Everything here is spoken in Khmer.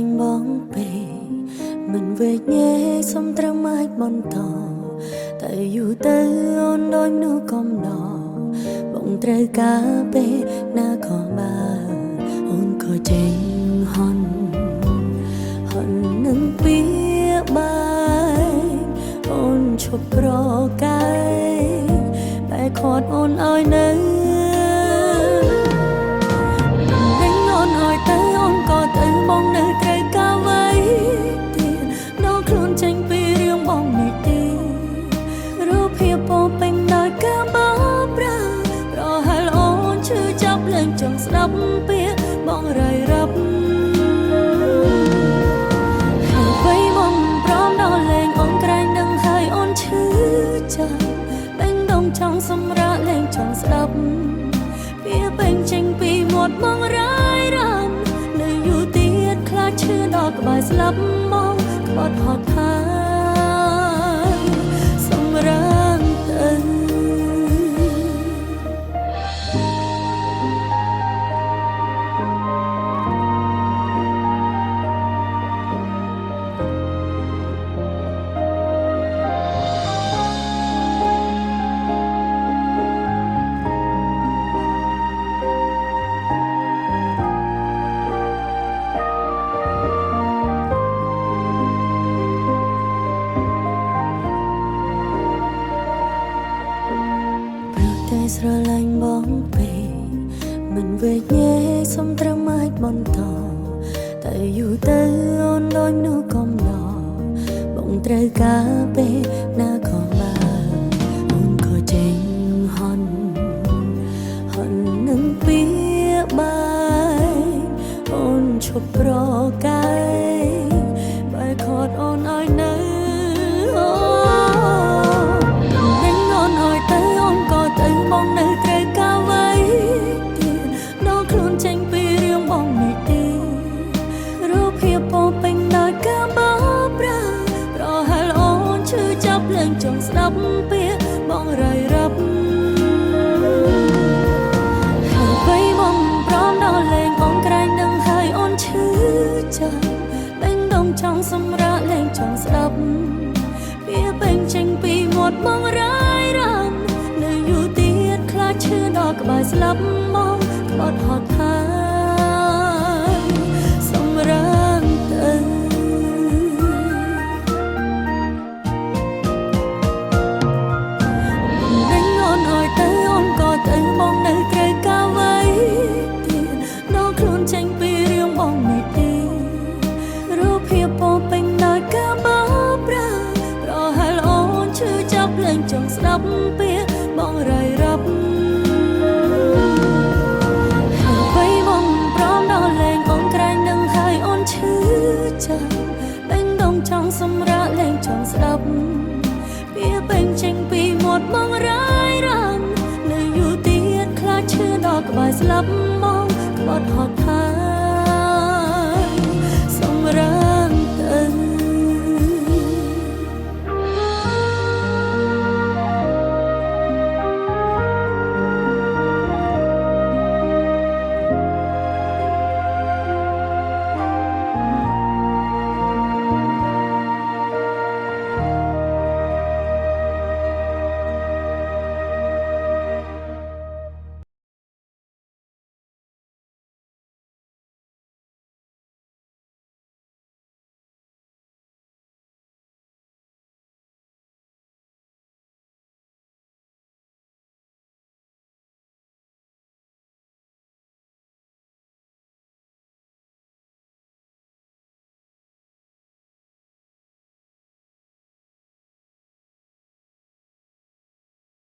ញបងពេមិនវេកញែកសំត្រឹមអាចបន្តតែយូរទៅអូនដូចមនុស្សកំណត់បងត្រូវការពេលណាក៏បានអូនក៏ចេញហន់នឹងពីបាយអូនឈប់ប្រកែកបែកខាត់អូនឲ្យនៅបងនៅត្រូវការໄว้ទៀតនៅខ្លួនចេញពីរឿងបងនេះទេរូបភាពពោពេញដោយការបោកប្រាស់ប្រហែលអូនឈឺចាប់លែងចង់ស្ដាប់ពាក្យបងរាយរាប់ហើយបងព្រមដល់លែងអូនក្រែងដឹងហើយអូនឈឺចាប់បេះដូងចង់សម្រាកលែងចង់ស្ដាប់ពាក្យពេញចេញពីមាត់បងរាយរាប់ឈឺដល់ក្បែរស្លាប់មកក្បត់ហត់ហើយសម្រាប់ទៅស្រឡាញ់បងពេមិនវេកញែកសំត្រឹមអាចបន្តតែយូរទៅអូនដូចមនុស្សកំណត់បងត្រូវការពេលណាក៏បានអូនក៏ចេញហន់នឹងពីបាយអូនឈប់ប្រកែកបែកខាត់អូនឲ្យនៅបងនៅត្រូវការໄว้ទៀតដល់ខ្លួនចេញពីរឿងបងនេះទេរូបភាពពោពេញដោយការបោកប្រាស់ប្រហែលអូនឈឺចាប់លែងចង់ស្ដាប់ពាក្យបងរាយរាប់ហើយបងព្រមដល់លែងអូនក្រែងដឹងហើយអូនឈឺចាប់បេះដូងចង់សម្រាកលែងចង់ស្ដាប់ពាក្យពេញចេញពីមាត់បងរាយរាប់ឈឺដល់ក្បែរស្លាប់មកក្បត់ហត់ហើយសម្រាប់ទៅនឹងអូនឲ្យទៅអូនក៏ទៅបងនៅត្រូវការໄว้ទៀតដល់ខ្លួនចេញពីរឿងបងនេះទេរូបភាពពោពេញដោយការបោកប្រាស់ប្រហែលអូនឈឺចាប់លែងចង់ស្ដាប់ពាក្យបងរាយរាប់បេះដូងចង់សម្រាកលែងចង់ស្ដាប់ពាក្យពេញចេញពីមាត់បងរាយរាប់នៅយូរទៀតខ្លាចឈឺដល់ក្បែរស្លាប់មកក្បត់ហត់